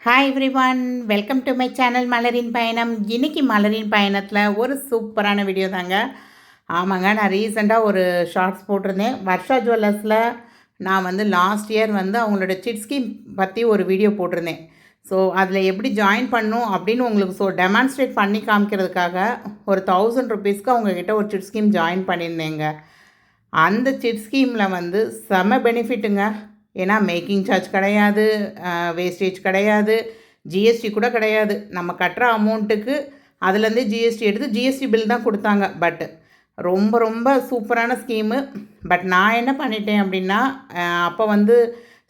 Hi everyone, welcome to my channel மலரின் பயணம். இன்றைக்கி மலரின் பயணத்தில் ஒரு சூப்பரான வீடியோ தாங்க. ஆமாங்க, நான் ரீசெண்டாக ஒரு ஷார்ட்ஸ் போட்டிருந்தேன். வர்ஷா ஜுவல்லர்ஸில் நான் லாஸ்ட் இயர் அவங்களோட சிட் ஸ்கீம் பற்றி ஒரு வீடியோ போட்டிருந்தேன். ஸோ அதில் எப்படி ஜாயின் பண்ணும் அப்படின்னு உங்களுக்கு டெமான்ஸ்ட்ரேட் பண்ணி காமிக்கிறதுக்காக ஒரு 1000 ருபீஸ்க்கு அவங்கக்கிட்ட ஒரு சிட் ஸ்கீம் ஜாயின் பண்ணியிருந்தேங்க. அந்த சிட் ஸ்கீமில் செம பெனிஃபிட்டுங்க. ஏன்னா மேக்கிங் சார்ஜ் கிடையாது, வேஸ்டேஜ் கிடையாது, ஜிஎஸ்டி கூட கிடையாது. நம்ம கட்டுற அமௌண்ட்டுக்கு அதுலேருந்தே ஜிஎஸ்டி எடுத்து ஜிஎஸ்டி பில் தான் கொடுத்தாங்க. பட் ரொம்ப ரொம்ப சூப்பரான ஸ்கீமு. பட் நான் என்ன பண்ணிட்டேன் அப்படின்னா, அப்போ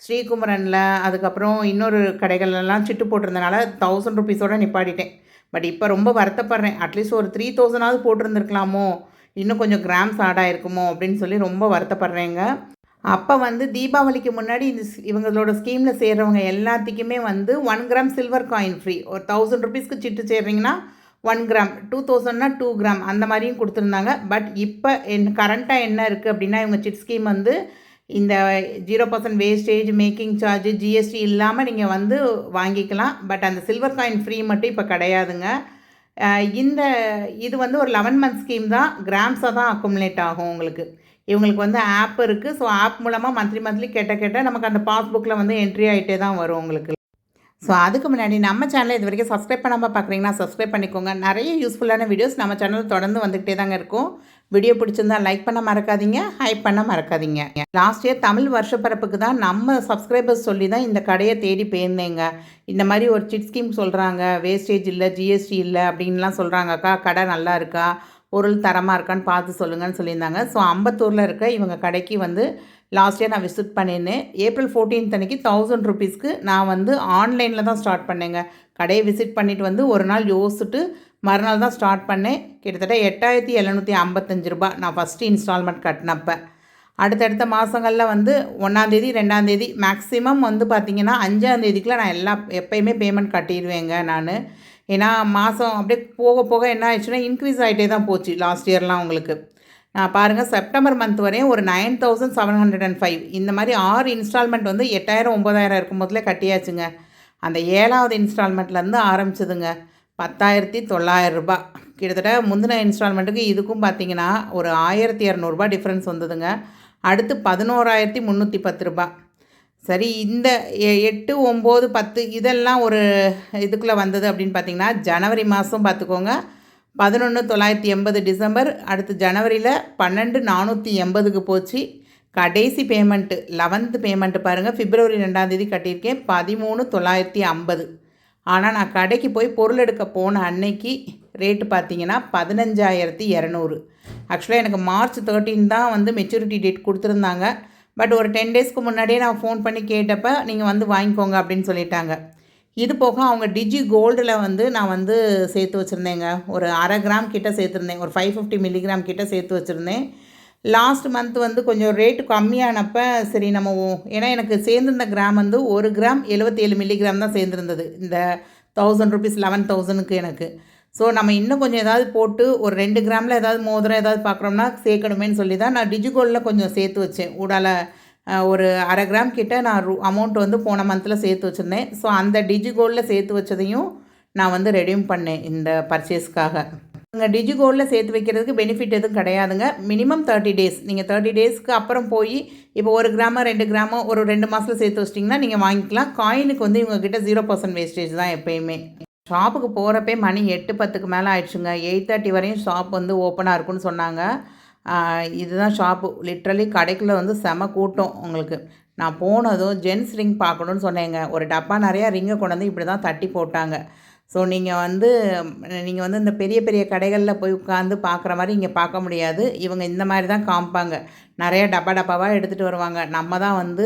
ஸ்ரீகுமரனில் அதுக்கப்புறம் இன்னொரு கடைகள்லாம் சிட்டு போட்டிருந்தனால 1000 ருபீஸோடு நிப்பாட்டிட்டேன். பட் இப்போ ரொம்ப வருத்தப்படுறேன். அட்லீஸ்ட் ஒரு 3000ஆவது போட்டிருந்துருக்கலாமோ, இன்னும் கொஞ்சம் கிராம்ஸ் ஆட் ஆகிருக்குமோ அப்படின்னு சொல்லி ரொம்ப வருத்தப்படுறேங்க. அப்போ தீபாவளிக்கு முன்னாடி இவங்களோட ஸ்கீமில் சேர்றவங்க எல்லாத்துக்குமே 1 கிராம் சில்வர் காயின் ஃப்ரீ. ஒரு 1000 ருபீஸ்க்கு சிட்டு சேர்றீங்கன்னா 1 கிராம், 2000னா 2 கிராம் அந்த மாதிரியும் கொடுத்துருந்தாங்க. பட் இப்போ கரண்ட்டாக என்ன இருக்குது அப்படின்னா, இவங்க சிட் ஸ்கீம் இந்த 0% வேஸ்டேஜ், மேக்கிங் சார்ஜ், ஜிஎஸ்டி இல்லாமல் நீங்கள் வாங்கிக்கலாம். பட் அந்த சில்வர் காயின் ஃப்ரீ மட்டும் இப்போ கிடையாதுங்க. இந்த இது ஒரு 11 மந்த் ஸ்கீம் தான். கிராம்ஸாக தான் அக்குமுலேட் ஆகும் உங்களுக்கு. இவங்களுக்கு ஆப் இருக்குது. ஸோ ஆப் மூலமாக மந்த்லி கேட்ட நமக்கு அந்த பாஸ்புக்கில் என்ட்ரி ஆகிட்டே தான் வரும் உங்களுக்கு. ஸோ அதுக்கு முன்னாடி நம்ம சேனலை இது வரைக்கும் சப்ஸ்கிரைப் பண்ணாமல் பார்க்குறீங்கன்னா சப்ஸ்கிரைப் பண்ணிக்கோங்க. நிறைய யூஸ்ஃபுல்லான வீடியோஸ் நம்ம சேனல் தொடர்ந்து வந்துகிட்டே தாங்க இருக்கும். வீடியோ பிடிச்சிருந்தா லைக் பண்ண மறக்காதீங்க, ஹைப் பண்ண மறக்காதீங்க. லாஸ்ட் இயர் தமிழ் வருஷப்பிறப்புக்கு தான் நம்ம சப்ஸ்கிரைபர்ஸ் சொல்லி தான் இந்த கடையை தேடி போயிருந்தேங்க. இந்த மாதிரி ஒரு சிட் ஸ்கீம் சொல்கிறாங்க, வேஸ்டேஜ் இல்லை, ஜிஎஸ்டி இல்லை அப்படின்லாம் சொல்கிறாங்கக்கா, கடை நல்லா இருக்கா, பொருள் தரமாக இருக்கான்னு பார்த்து சொல்லுங்கன்னு சொல்லியிருந்தாங்க. ஸோ அம்பத்தூரில் இருக்க இவங்க கடைக்கு லாஸ்ட் இயர் நான் விசிட் பண்ணியிருந்தேன். April 14 அன்றைக்கி 1000 ருபீஸ்க்கு நான் ஆன்லைனில் தான் ஸ்டார்ட் பண்ணேங்க. கடையை விசிட் பண்ணிவிட்டு ஒரு நாள் யோசிச்சுட்டு மறுநாள் தான் ஸ்டார்ட் பண்ணேன். கிட்டத்தட்ட 8755 ரூபா நான் ஃபஸ்ட்டு இன்ஸ்டால்மெண்ட் கட்டினப்போ. அடுத்தடுத்த மாதங்களில் 1ஆந்தேதி 2ஆந்தேதி மேக்ஸிமம் பார்த்திங்கன்னா 5ஆந்தேதிக்குள்ளே நான் எப்போயுமே பேமெண்ட் கட்டிடுவேங்க நான். ஏன்னா மாதம் அப்படியே போக போக என்ன ஆயிடுச்சுன்னா இன்க்ரீஸ் ஆகிட்டே தான் போச்சு லாஸ்ட் இயர்லாம் உங்களுக்கு. நான் பாருங்கள், செப்டம்பர் மந்த் வரையும் ஒரு 9705 இந்த மாதிரி 6 இன்ஸ்டால்மெண்ட் 8000 9000 இருக்கும் போதில் கட்டியாச்சுங்க. அந்த 7ஆவது இன்ஸ்டால்மெண்ட்லேருந்து ஆரம்பிச்சதுங்க 10,900 ரூபா. கிட்டத்தட்ட முந்தின இன்ஸ்டால்மெண்ட்டுக்கு இதுக்கும் பார்த்திங்கன்னா ஒரு 1200 டிஃப்ரென்ஸ் வந்ததுங்க. அடுத்து 11,310 ரூபா. சரி, இந்த 8, 9, 10 இதெல்லாம் ஒரு இதுக்குள்ளே வந்தது அப்படின்னு பார்த்திங்கன்னா, ஜனவரி மாதம் பார்த்துக்கோங்க 11,980 டிசம்பர். அடுத்து ஜனவரியில் 12,480க்கு போச்சு. கடைசி பேமெண்ட்டு 11th பேமெண்ட்டு பாருங்கள், பிப்ரவரி 2ஆந்தேதி கட்டியிருக்கேன் 13,950. ஆனால் நான் கடைக்கு போய் பொருள் எடுக்க போன அன்னைக்கு ரேட்டு பார்த்திங்கன்னா 15,200. ஆக்சுவலாக எனக்கு மார்ச் 13 தான் மெச்சூரிட்டி டேட் கொடுத்துருந்தாங்க. பட் ஒரு 10 டேஸ்க்கு முன்னாடியே நான் ஃபோன் பண்ணி கேட்டப்போ நீங்கள் வாங்கிக்கோங்க அப்படின்னு சொல்லிட்டாங்க. இது போக அவங்க டிஜி கோல்டில் நான் சேர்த்து வச்சுருந்தேங்க. ஒரு 1/2 கிராம் கிட்ட சேர்த்துருந்தேன். ஒரு 550 மில்லிகிராம் கிட்ட சேர்த்து வச்சுருந்தேன். லாஸ்ட் மந்த் கொஞ்சம் ரேட்டு கம்மியானப்போ சரி நம்ம ஏன்னா எனக்கு சேர்ந்துருந்த கிராம் 1 கிராம் 77 மில்லிகிராம் தான் சேர்ந்துருந்தது இந்த 1000 ருபீஸ் 11,000க்கு எனக்கு. ஸோ நம்ம இன்னும் கொஞ்சம் ஏதாவது போட்டு ஒரு 2 கிராமில் ஏதாவது மோதிரம் ஏதாவது பார்க்குறோம்னா சேர்க்கணுமேனு சொல்லி தான் நான் டிஜிகோல்டில் கொஞ்சம் சேர்த்து வச்சேன். ஊடால ஒரு 1/2 கிராம் கிட்ட நான் அமௌண்ட் போன மந்தில் சேர்த்து வச்சுருந்தேன். ஸோ அந்த டிஜிகோல்டில் சேர்த்து வச்சதையும் நான் ரெடீம் பண்ணேன் இந்த பர்ச்சேஸ்க்காக. நீங்கள் டிஜிகோல்டில் சேர்த்து வைக்கிறதுக்கு பெனிஃபிட் எதுவும் கிடையாதுங்க. Minimum 30 days. நீங்கள் 30 டேஸ்க்கு அப்புறம் போய் இப்போ 1 கிராமோ 2 கிராமோ ஒரு 2 மாதத்தில் சேர்த்து வச்சிட்டிங்கன்னா நீங்கள் வாங்கிக்கலாம். காயினுக்கு இவங்ககிட்ட 0% வேஸ்டேஜ் தான் எப்போயுமே. ஷாப்புக்கு போகிறப்பே மணி 8-10க்கு மேலே ஆயிடுச்சுங்க. 8:30 வரையும் ஷாப் ஓப்பனாக இருக்குன்னு சொன்னாங்க. இதுதான் ஷாப்பு. லிட்ரலி கடைக்குள்ளே செம கூட்டம் உங்களுக்கு. நான் போனதும் ஜென்ஸ் ரிங் பார்க்கணுன்னு சொன்னேங்க. ஒரு டப்பா நிறையா ரிங்கை கொண்டு இப்படி தான் தட்டி போட்டாங்க. ஸோ நீங்கள் இந்த பெரிய பெரிய கடைகளில் போய் உட்காந்து பார்க்குற மாதிரி இங்கே பார்க்க முடியாது. இவங்க இந்த மாதிரி தான் காமிப்பாங்க. நிறையா டப்பாவாக எடுத்துகிட்டு வருவாங்க. நம்ம தான்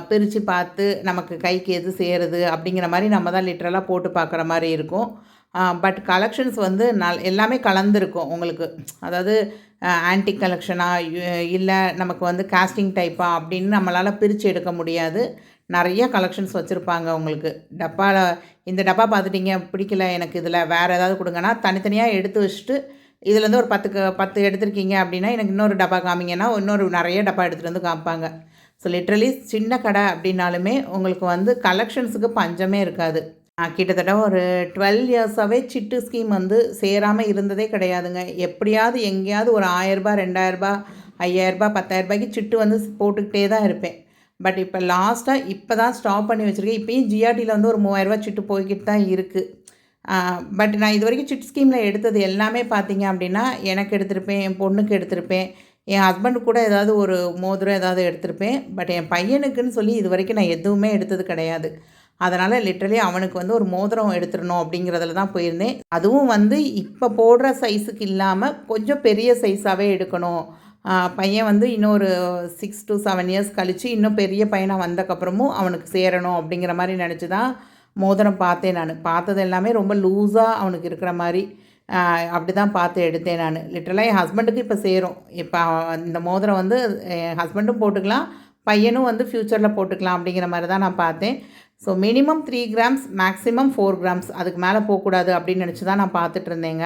பிரித்து பார்த்து நமக்கு கைக்கு எது சேருது அப்படிங்கிற மாதிரி நம்ம தான் லிட்ரலாக போட்டு பார்க்குற மாதிரி இருக்கும். பட் கலெக்ஷன்ஸ் எல்லாமே கலந்துருக்கும் உங்களுக்கு. அதாவது ஆன்டிக் கலெக்ஷனா இல்லை நமக்கு காஸ்டிங் டைப்பா அப்படின்னு நம்மளால் பிரித்து எடுக்க முடியாது. நிறைய கலெக்ஷன்ஸ் வச்சுருப்பாங்க உங்களுக்கு. இந்த டப்பா பார்த்துட்டிங்க பிடிக்கல எனக்கு, இதில் வேறு ஏதாவது கொடுங்கன்னா தனித்தனியாக எடுத்து வச்சுட்டு இதுலேருந்து ஒரு 10 எடுத்துருக்கீங்க அப்படின்னா எனக்கு இன்னொரு டப்பா காமிங்கன்னா இன்னொரு நிறைய டப்பா எடுத்துகிட்டு காமிப்பாங்க. ஸோ லிட்ரலி சின்ன கடை அப்படின்னாலுமே உங்களுக்கு வந்து கலெக்ஷன்ஸுக்கு பஞ்சமே இருக்காது. கிட்டத்தட்ட ஒரு 12 இயர்ஸாகவே சிட்டு ஸ்கீம் வந்து சேராமல் இருந்ததே கிடையாதுங்க. எப்படியாவது எங்கேயாவது ஒரு ரூ. 1000 ரூ. 2000 ரூ. 5000 ரூ. 10,000க்கு சிட்டு வந்து போட்டுக்கிட்டே தான் இருப்பேன். பட் இப்போ லாஸ்ட்டாக இப்போ தான் ஸ்டாப் பண்ணி வச்சுருக்கேன். இப்போயும் ஜிஆர்டியில் வந்து ஒரு ரூ. 3000 சிட்டு போய்கிட்டு தான் இருக்குது. பட் நான் இது வரைக்கும் சிட் ஸ்கீமில் எடுத்தது எல்லாமே பார்த்தீங்க அப்படின்னா, எனக்கு எடுத்திருப்பேன், என் பொண்ணுக்கு எடுத்திருப்பேன், என் ஹஸ்பண்டுக்கு கூட ஏதாவது ஒரு மோதிரம் ஏதாவது எடுத்திருப்பேன். பட் என் பையனுக்குன்னு சொல்லி இது வரைக்கும் நான் எதுவுமே எடுத்தது கிடையாது. அதனால் லிட்ரலி அவனுக்கு வந்து ஒரு மோதிரம் எடுத்துடணும் அப்படிங்கிறதுல தான் போயிருந்தேன். அதுவும் வந்து இப்போ போடுற சைஸுக்கு இல்லாமல் கொஞ்சம் பெரிய சைஸாகவே எடுக்கணும். பையன் வந்து இன்னொரு 6 to 7 இயர்ஸ் கழித்து இன்னும் பெரிய பையனாக வந்தக்கப்புறமும் அவனுக்கு சேரணும் அப்படிங்கிற மாதிரி நினச்சி தான் மோதிரம் பார்த்தேன். நான் பார்த்தது எல்லாமே ரொம்ப லூஸாக அவனுக்கு இருக்கிற மாதிரி அப்படி தான் பார்த்து எடுத்தேன் நான். லிட்ரலாக என் ஹஸ்பண்டுக்கு இப்போ சேரும். இப்போ இந்த மோதிரம் வந்து என் ஹஸ்பண்டும் போட்டுக்கலாம், பையனும் வந்து ஃப்யூச்சரில் போட்டுக்கலாம் அப்படிங்கிற மாதிரி தான் நான் பார்த்தேன். So minimum 3 grams, maximum 4 grams, அதுக்கு மேலே போகக்கூடாது அப்படின்னு நினச்சி தான் நான் பார்த்துட்டு இருந்தேங்க.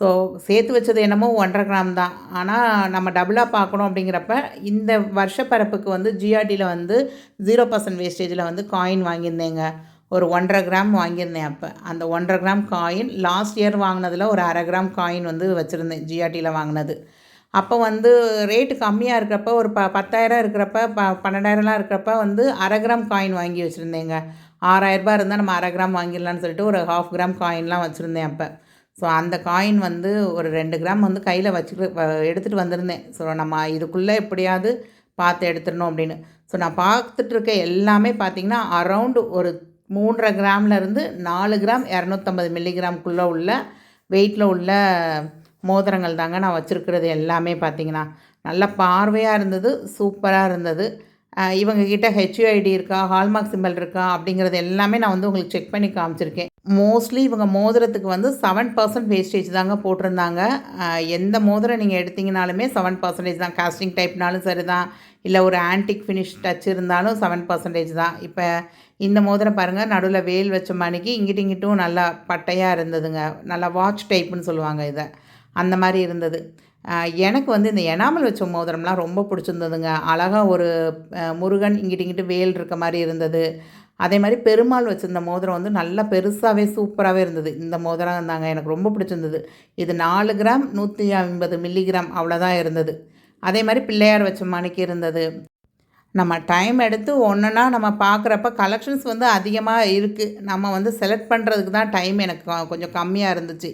ஸோ சேர்த்து வச்சது என்னமோ 1.5 கிராம் தான். ஆனால் நம்ம டபுளாக பார்க்கணும் அப்படிங்கிறப்ப இந்த வருஷப்பரப்புக்கு வந்து ஜிஆர்டியில் வந்து 0% வேஸ்டேஜில் வந்து காயின் வாங்கியிருந்தேங்க. ஒரு 1.5 கிராம் வாங்கியிருந்தேன். அப்போ அந்த 1.5 கிராம் காயின் லாஸ்ட் இயர் வாங்கினதில் ஒரு 1/2 கிராம் காயின் வந்து வச்சுருந்தேன் ஜிஆர்டியில் வாங்கினது. அப்போ வந்து ரேட்டு கம்மியாக இருக்கிறப்ப ஒரு 10,000 இருக்கிறப்ப 12,000லாம் இருக்கிறப்ப வந்து 1/2 கிராம் காயின் வாங்கி வச்சுருந்தேங்க. 6,000 ரூபாய் இருந்தால் நம்ம 1/2 கிராம் வாங்கிடலான்னு சொல்லிட்டு ஒரு 1/2 கிராம் காயின்லாம் வச்சுருந்தேன் அப்போ. ஸோ அந்த காயின் வந்து ஒரு 2 கிராம் வந்து கையில் எடுத்துகிட்டு வந்திருந்தேன். ஸோ நம்ம இதுக்குள்ளே எப்படியாவது பார்த்து எடுத்துடணும் அப்படின்னு. ஸோ நான் பார்த்துட்ருக்க எல்லாமே பார்த்திங்கன்னா அரவுண்டு ஒரு 3.5 கிராம்லேருந்து 4 கிராம் 250 மில்லிகிராம்குள்ளே உள்ள வெயிட்டில் உள்ள மோதிரங்கள் தாங்க நான் வச்சுருக்கிறது எல்லாமே. பார்த்திங்கன்னா நல்லா பார்வையாக இருந்தது, சூப்பராக இருந்தது. இவங்கக்கிட்ட ஹெச்யூஐடி இருக்கா, ஹால்மார்க் சிம்பிள் இருக்கா அப்படிங்கிறது எல்லாமே நான் வந்து உங்களுக்கு செக் பண்ணி காமிச்சிருக்கேன். மோஸ்ட்லி இவங்க மோதிரத்துக்கு வந்து 7% வேஸ்டேஜ் தாங்க போட்டிருந்தாங்க. எந்த மோதிரம் நீங்கள் எடுத்திங்கனாலுமே 7% தான். காஸ்டிங் டைப்னாலும் சரி தான், இல்லை ஒரு ஆன்டிக் ஃபினிஷ் டச் இருந்தாலும் 7% தான். இப்போ இந்த மோதிரம் பாருங்கள், நடுவில் வேல் வச்ச மணிக்கு இங்கிட்டும் இங்கிட்டும் நல்லா பட்டையாக இருந்ததுங்க. நல்லா வாட்ச் டைப்புன்னு சொல்லுவாங்க இதை, அந்த மாதிரி இருந்தது. எனக்கு வந்து இந்த எனாமல் வச்ச மோதிரம்லாம் ரொம்ப பிடிச்சிருந்ததுங்க. அழகாக ஒரு முருகன் இங்கிட்டு இங்கிட்டு வேல் இருக்க மாதிரி இருந்தது. அதே மாதிரி பெருமாள் வச்சுருந்த மோதிரம் வந்து நல்லா பெருசாகவே சூப்பராகவே இருந்தது. இந்த மோதிரம் தாங்க எனக்கு ரொம்ப பிடிச்சிருந்தது. இது 4 கிராம் 150 மில்லிகிராம் அவ்வளோதான் இருந்தது. அதே மாதிரி பிள்ளையார் வச்ச மணிக்கு இருந்தது. நம்ம டைம் எடுத்து ஒன்றுனா நம்ம பார்க்குறப்ப கலெக்ஷன்ஸ் வந்து அதிகமாக இருக்குது. நம்ம வந்து செலக்ட் பண்ணுறதுக்கு தான் டைம் எனக்கு கொஞ்சம் கம்மியாக இருந்துச்சு.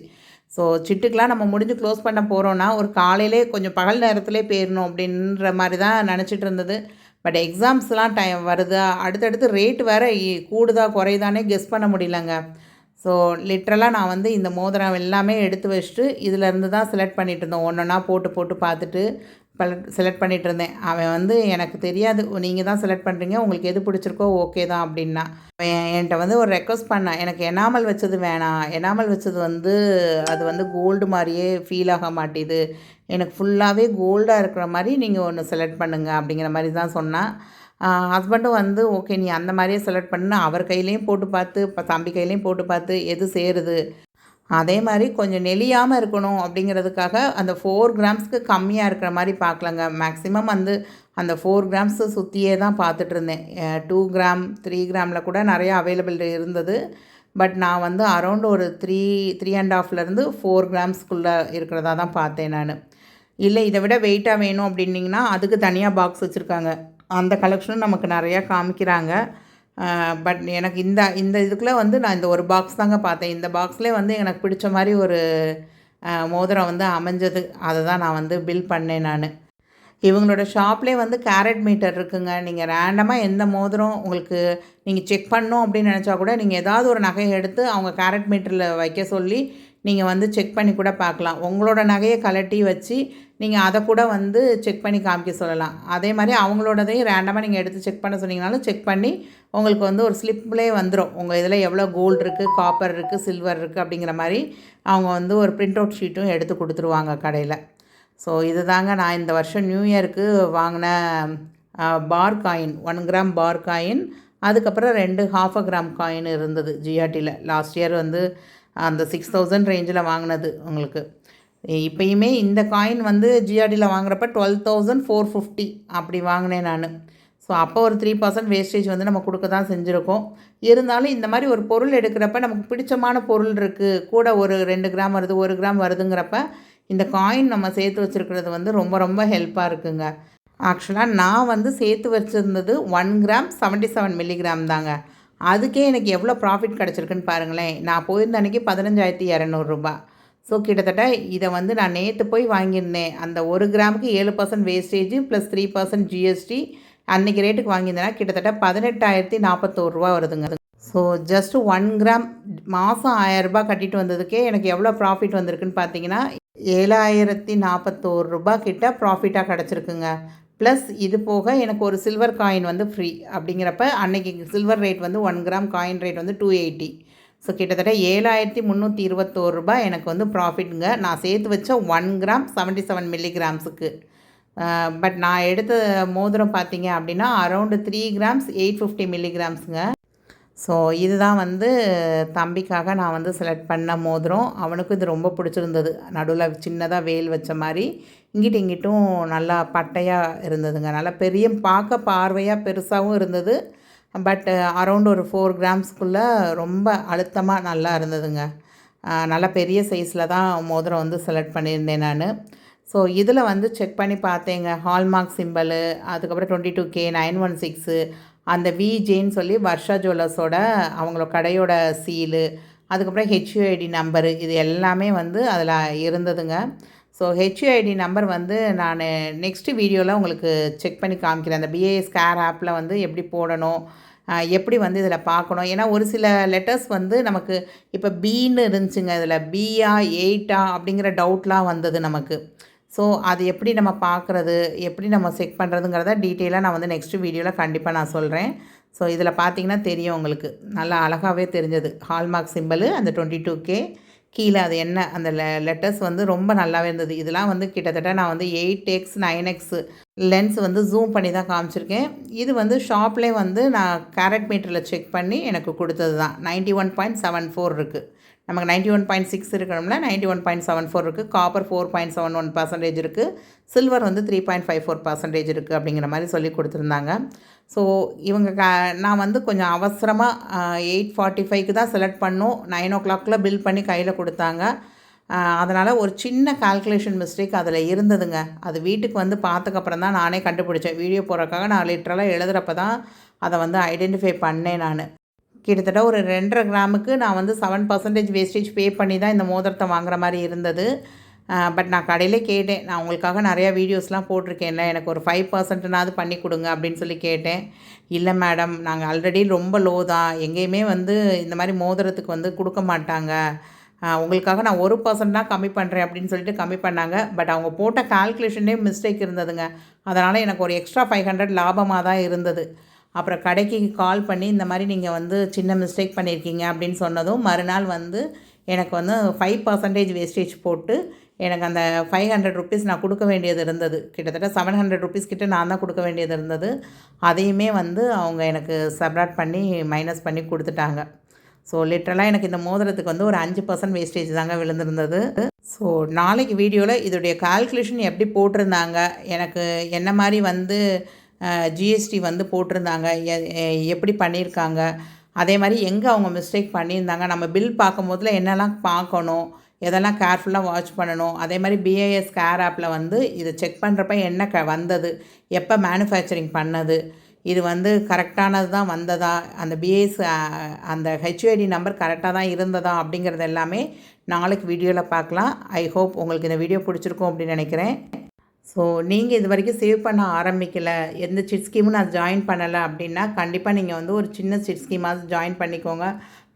ஸோ சிட்டுக்கெலாம் நம்ம முடிஞ்சு க்ளோஸ் பண்ண போகிறோன்னா ஒரு காலையிலே கொஞ்சம் பகல் நேரத்துலேயே போயிடணும் அப்படின்ற மாதிரி தான் நினச்சிட்டு இருந்தது. பட் எக்ஸாம்ஸ்லாம் வருது, அடுத்தடுத்து ரேட் வேறு கூடுதா குறையுதானே கெஸ் பண்ண முடியலங்க. ஸோ லிட்ரலாக நான் வந்து இந்த மோதிரம் எல்லாமே எடுத்து வச்சுட்டு இதிலேருந்து தான் செலக்ட் பண்ணிகிட்டு இருந்தோம். ஒன்றா போட்டு பார்த்துட்டு செலக்ட் பண்ணிகிட்டு இருந்தேன். அவன் வந்து எனக்கு தெரியாது, நீங்கள் தான் செலக்ட் பண்ணுறீங்க, உங்களுக்கு எது பிடிச்சிருக்கோ ஓகே தான் அப்படின்னா. என்கிட்ட வந்து ஒரு ரெக்வஸ்ட் பண்ணான், எனக்கு எனாமல் வச்சது வேணாம், எனாமல் வச்சது வந்து அது வந்து கோல்டு மாதிரியே ஃபீல் ஆக மாட்டேது, எனக்கு ஃபுல்லாகவே கோல்டாக இருக்கிற மாதிரி நீங்கள் ஒன்று செலக்ட் பண்ணுங்கள் அப்படிங்கிற மாதிரி தான் சொன்னான். ஹஸ்பண்டும் வந்து ஓகே நீ அந்த மாதிரியே செலக்ட் பண்ணு, அவர் கையிலையும் போட்டு பார்த்து தம்பி கையிலையும் போட்டு பார்த்து எது சேருது, அதே மாதிரி கொஞ்சம் நெளியாமல் இருக்கணும் அப்படிங்கிறதுக்காக அந்த 4 கிராம்ஸ்க்கு கம்மியாக இருக்கிற மாதிரி பார்க்கலங்க. மேக்ஸிமம் வந்து அந்த 4 கிராம்ஸு சுற்றியே தான் பார்த்துட்டு இருந்தேன். 2 கிராம் 3 கிராமில் கூட நிறையா அவைலபிள் இருந்தது. பட் நான் வந்து அரௌண்ட் ஒரு 3.5லேருந்து 4 கிராம்ஸ்க்குள்ளே இருக்கிறதா தான் பார்த்தேன் நான். இல்லை இதை விட வெயிட்டாக வேணும் அப்படின்னிங்கன்னா அதுக்கு தனியாக பாக்ஸ் வச்சுருக்காங்க. அந்த கலெக்ஷனும் நமக்கு நிறையா காமிக்கிறாங்க. பட் எனக்கு இந்த இதுக்குள்ளே வந்து நான் இந்த ஒரு பாக்ஸ் தாங்க பார்த்தேன். இந்த பாக்ஸ்லேயே வந்து எனக்கு பிடிச்ச மாதிரி ஒரு மோதிரம் வந்து அமைஞ்சது. அதை தான் நான் வந்து பில் பண்ணேன் நான். இவங்களோட ஷாப்லேயே வந்து கேரட் மீட்டர் இருக்குங்க. நீங்கள் ரேண்டமாக எந்த மோதிரம் உங்களுக்கு நீங்கள் செக் பண்ணணும் அப்படின்னு நினச்சா கூட நீங்கள் ஏதாவது ஒரு நகையை எடுத்து அவங்க கேரட் மீட்டரில் வைக்க சொல்லி நீங்கள் வந்து செக் பண்ணி கூட பார்க்கலாம். உங்களோட நகையை கலட்டி வச்சு நீங்கள் அதை கூட வந்து செக் பண்ணி காமிக்க சொல்லலாம். அதே மாதிரி அவங்களோடதையும் ரேண்டமாக நீங்கள் எடுத்து செக் பண்ண சொன்னீங்கனாலும் செக் பண்ணி உங்களுக்கு வந்து ஒரு ஸ்லிப்லேயே வந்துடும். உங்கள் இதில் எவ்வளோ கோல்டு இருக்குது, காப்பர் இருக்குது, சில்வர் இருக்குது அப்படிங்கிற மாதிரி அவங்க வந்து ஒரு பிரிண்ட் அவுட் ஷீட்டும் எடுத்து கொடுத்துருவாங்க கடையில். ஸோ இது தாங்க நான் இந்த வருஷம் நியூ இயருக்கு வாங்கின bar coin, 1 gram bar coin. அதுக்கப்புறம் 2 1/2 கிராம் காயின் இருந்தது ஜிஆர்டியில். லாஸ்ட் இயர் வந்து அந்த 6,000 ரேஞ்சில் வாங்கினது உங்களுக்கு. இப்போயுமே இந்த காயின் வந்து ஜிஆர்டியில் வாங்குறப்ப 12,450 அப்படி வாங்கினேன் நான். ஸோ அப்போ ஒரு 3% வேஸ்டேஜ் வந்து நம்ம கொடுக்க தான் செஞ்சுருக்கோம். இருந்தாலும் இந்த மாதிரி ஒரு பொருள் எடுக்கிறப்ப நமக்கு பிடிச்சமான பொருள் இருக்குது, கூட ஒரு 2 கிராம் வருது 1 கிராம் வருதுங்கிறப்ப இந்த காயின் நம்ம சேர்த்து வச்சுருக்கிறது வந்து ரொம்ப ரொம்ப ஹெல்ப்பாக இருக்குங்க. ஆக்சுவலாக நான் வந்து சேர்த்து வச்சுருந்தது 1 கிராம் 77 மில்லிகிராம் தாங்க. அதுக்கே எனக்கு எவ்வளோ ப்ராஃபிட் கிடச்சிருக்குன்னு பாருங்களேன். நான் போயிருந்த அன்றைக்கி 15,200 ரூபா. ஸோ கிட்டத்தட்ட இதை வந்து நான் நேற்று போய் வாங்கியிருந்தேன். அந்த 1 கிராமுக்கு 7% வேஸ்டேஜ் ப்ளஸ் 3% ஜிஎஸ்டி அன்றைக்கி ரேட்டுக்கு வாங்கியிருந்தேன்னா கிட்டத்தட்ட 18,041 ரூபா வருதுங்க. ஸோ ஜஸ்ட்டு 1 கிராம் மாதம் 1000 ரூபா கட்டிட்டு வந்ததுக்கே எனக்கு எவ்வளோ ப்ராஃபிட் வந்திருக்குன்னு பார்த்தீங்கன்னா 7,041 ரூபா கிட்ட ப்ராஃபிட்டாக கிடச்சிருக்குங்க. ப்ளஸ் இது போக எனக்கு ஒரு சில்வர் காயின் வந்து ஃப்ரீ. அப்படிங்கிறப்ப அன்றைக்கி சில்வர் ரேட் வந்து 1 கிராம் காயின் ரேட் வந்து 280. ஸோ கிட்டத்தட்ட 7,321 ரூபா எனக்கு வந்து ப்ராஃபிட்டுங்க. நான் சேர்த்து வச்ச 1 கிராம் 77 மில்லிகிராம்ஸுக்கு. பட் நான் எடுத்த மோதிரம் பார்த்தீங்க அப்படின்னா அரௌண்டு 3 கிராம்ஸ் 850 மில்லிகிராம்ஸுங்க. ஸோ இதுதான் வந்து தம்பிக்காக நான் வந்து செலக்ட் பண்ண மோதிரம். அவனுக்கும் இது ரொம்ப பிடிச்சிருந்தது. நடுவில் சின்னதாக வேல் வச்ச மாதிரி இங்கிட்டும் இங்கிட்டும் நல்லா பட்டையாக இருந்ததுங்க. நல்லா பெரிய பார்க்க பார்வையாக பெருசாகவும் இருந்தது. பட் அரௌண்ட் ஒரு 4 கிராம்ஸ்க்குள்ளே ரொம்ப அழுத்தமாக நல்லா இருந்ததுங்க. நல்லா பெரிய சைஸில் தான் மோதிரம் வந்து செலக்ட் பண்ணியிருந்தேன் நான். ஸோ இதில் வந்து செக் பண்ணி பார்த்தேங்க. ஹால்மார்க் சிம்பலு, அதுக்கப்புறம் 22K 916 அந்த விஜேன்னு சொல்லி வர்ஷா ஜுவல்லர்ஸோட அவங்களோட கடையோட சீலு, அதுக்கப்புறம் ஹெச்யூஐடி நம்பரு, இது எல்லாமே வந்து அதில் இருந்ததுங்க. ஸோ ஹெச்யூஐடி நம்பர் வந்து நான் நெக்ஸ்ட் வீடியோவில் உங்களுக்கு செக் பண்ணி காமிக்கிறேன். அந்த பிஏஎஸ் கேர் ஆப்பில் வந்து எப்படி போடணும், எப்படி வந்து இதில் பார்க்கணும். ஏன்னா ஒரு சில லெட்டர்ஸ் வந்து நமக்கு இப்போ பின்னு இருந்துச்சுங்க, இதில் பியா 8ஆ அப்படிங்கிற டவுட்லாம் வந்தது நமக்கு. ஸோ அது எப்படி நம்ம பார்க்குறது, எப்படி நம்ம செக் பண்ணுறதுங்கிறத டீட்டெயிலாக நான் வந்து நெக்ஸ்ட் வீடியோவில் கண்டிப்பாக நான் சொல்கிறேன். ஸோ இதில் பார்த்தீங்கன்னா தெரியும் உங்களுக்கு, நல்லா அழகாகவே தெரிஞ்சது. ஹால்மார்க் சிம்பிள், அந்த 22K கீழே அது என்ன அந்த லெட்டர்ஸ் வந்து ரொம்ப நல்லாவே இருந்தது. இதெல்லாம் வந்து கிட்டத்தட்ட நான் வந்து 8x 9x லென்ஸ் வந்து ஜூம் பண்ணி தான் காமிச்சிருக்கேன். இது வந்து ஷாப்லேயே வந்து நான் கேரட் மீட்டரில் செக் பண்ணி எனக்கு கொடுத்தது தான். 91.74 இருக்குது. நமக்கு 91.6 இருக்கணும்ல, 91.74 இருக்குது. காப்பர் 4.71% இருக்குது. சில்வர் வந்து 3.54% இருக்குது அப்படிங்கிற மாதிரி சொல்லி கொடுத்துருந்தாங்க. ஸோ இவங்க நான் வந்து கொஞ்சம் அவசரமாக 8:45க்கு தான் செலக்ட் பண்ணோம். 9 o'clockல பில் பண்ணி கையில் கொடுத்தாங்க. அதனால் ஒரு சின்ன கால்குலேஷன் மிஸ்டேக் அதில் இருந்ததுங்க. அது வீட்டுக்கு வந்து பார்த்ததுக்கப்புறம் தான் நானே கண்டுபிடிச்சேன். வீடியோ போடுறதுக்காக நான் லிட்ரலாக எழுதுகிறப்ப தான் அதை வந்து ஐடென்டிஃபை பண்ணேன் நான். கிட்டத்தட்ட ஒரு 2.5 கிராமுக்கு நான் வந்து 7% வேஸ்டேஜ் பே பண்ணி தான் இந்த மோதிரத்தை வாங்குற மாதிரி இருந்தது. பட் நான் கடையிலே கேட்டேன். நான் உங்களுக்காக நிறையா வீடியோஸ்லாம் போட்டிருக்கேன்ல, எனக்கு ஒரு 5%நாவது பண்ணி கொடுங்க அப்படின்னு சொல்லி கேட்டேன். இல்லை மேடம், நாங்கள் ஆல்ரெடி ரொம்ப லோ தான், எங்கேயுமே வந்து இந்த மாதிரி மோதிரத்துக்கு வந்து கொடுக்க மாட்டாங்க, உங்களுக்காக நான் 1% தான் கம்மி பண்ணுறேன் அப்படின்னு சொல்லிட்டு கம்மி பண்ணாங்க. பட் அவங்க போட்ட கால்குலேஷனே மிஸ்டேக் இருந்ததுங்க. அதனால் எனக்கு ஒரு எக்ஸ்ட்ரா 500 லாபமாக தான் இருந்தது. அப்புறம் கடைக்கு கால் பண்ணி இந்த மாதிரி நீங்கள் வந்து சின்ன மிஸ்டேக் பண்ணியிருக்கீங்க அப்படின்னு சொன்னதும் மறுநாள் வந்து எனக்கு வந்து 5% வேஸ்டேஜ் போட்டு எனக்கு அந்த 500 ருபீஸ் நான் கொடுக்க வேண்டியது இருந்தது. கிட்டத்தட்ட 700 ருபீஸ் கிட்ட நான் தான் கொடுக்க வேண்டியது இருந்தது. அதையுமே வந்து அவங்க எனக்கு சப்ராட் பண்ணி மைனஸ் பண்ணி கொடுத்துட்டாங்க. ஸோ லிட்ரலாக எனக்கு இந்த மோதிரத்துக்கு வந்து ஒரு 5% வேஸ்டேஜ் தாங்க விழுந்திருந்தது. ஸோ நாளைக்கு வீடியோவில் இதோடைய கால்குலேஷன் எப்படி போட்டிருந்தாங்க, எனக்கு என்ன மாதிரி வந்து ஜிஎஸ்டி வந்து போட்டிருந்தாங்க, எப்படி பண்ணியிருக்காங்க, அதே மாதிரி எங்கே அவங்க மிஸ்டேக் பண்ணியிருந்தாங்க, நம்ம பில் பார்க்கும்போதுல என்னெல்லாம் பார்க்கணும், எதெல்லாம் கேர்ஃபுல்லாக வாட்ச் பண்ணணும், அதே மாதிரி பிஏஎஸ் கேர் ஆப்பில் வந்து இதை செக் பண்ணுறப்ப என்ன வந்தது, எப்போ மேனுஃபேக்சரிங் பண்ணது, இது வந்து கரெக்டானது தான் வந்ததா, அந்த பிஏஎஸ் அந்த ஹெச்ஐடி நம்பர் கரெக்டாக தான் இருந்ததா அப்படிங்கிறது எல்லாமே நாளைக்கு வீடியோவில் பார்க்கலாம். ஐ ஹோப் உங்களுக்கு இந்த வீடியோ பிடிச்சிருக்கும் அப்படின்னு நினைக்கிறேன். ஸோ நீங்கள் இது வரைக்கும் சேவ் பண்ண ஆரம்பிக்கலை, எந்த சிட் ஸ்கீமும் நான் ஜாயின் பண்ணலை அப்படின்னா கண்டிப்பாக நீங்கள் வந்து ஒரு சின்ன சிட் ஸ்கீமாவது ஜாயின் பண்ணிக்கோங்க.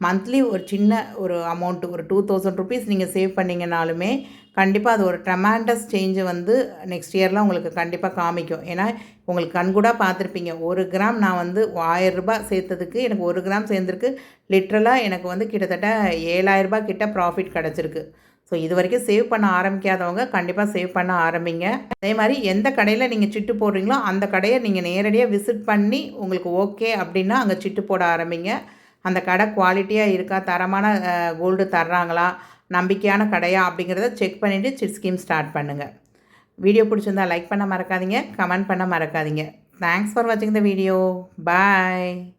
மந்த்லி ஒரு சின்ன ஒரு அமௌண்ட்டு ஒரு 2000 ருபீஸ் நீங்கள் சேவ் பண்ணிங்கனாலுமே கண்டிப்பாக அது ஒரு ட்ரெமாண்டஸ் சேஞ்சை வந்து நெக்ஸ்ட் இயரில் உங்களுக்கு கண்டிப்பாக காமிக்கும். ஏன்னா உங்களுக்கு கண்கூடாக பார்த்துருப்பீங்க, 1 கிராம் நான் வந்து 1000 ரூபாய் சேர்த்ததுக்கு எனக்கு 1 கிராம் சேர்ந்துருக்கு. லிட்ரலாக எனக்கு வந்து கிட்டத்தட்ட 7000 ரூபாய் கிட்ட ப்ராஃபிட் கிடச்சிருக்கு. ஸோ இது வரைக்கும் சேவ் பண்ண ஆரம்பிக்காதவங்க கண்டிப்பாக சேவ் பண்ண ஆரம்பிங்க. அதே மாதிரி எந்த கடையில் நீங்கள் சிட்டு போடுறீங்களோ அந்த கடையை நீங்கள் நேரடியாக விசிட் பண்ணி உங்களுக்கு ஓகே அப்படின்னா அங்கே சிட்டு போட ஆரம்பிங்க. அந்த கடை குவாலிட்டியாக இருக்கா, தரமான கோல்டு தர்றாங்களா, நம்பிக்கையான கடையா அப்படிங்கிறத செக் பண்ணிவிட்டு சிட் ஸ்கீம் ஸ்டார்ட் பண்ணுங்கள். வீடியோ பிடிச்சிருந்தா லைக் பண்ண மறக்காதீங்க, கமெண்ட் பண்ண மறக்காதீங்க. தேங்க்ஸ் ஃபார் வாட்சிங் த வீடியோ. பாய்.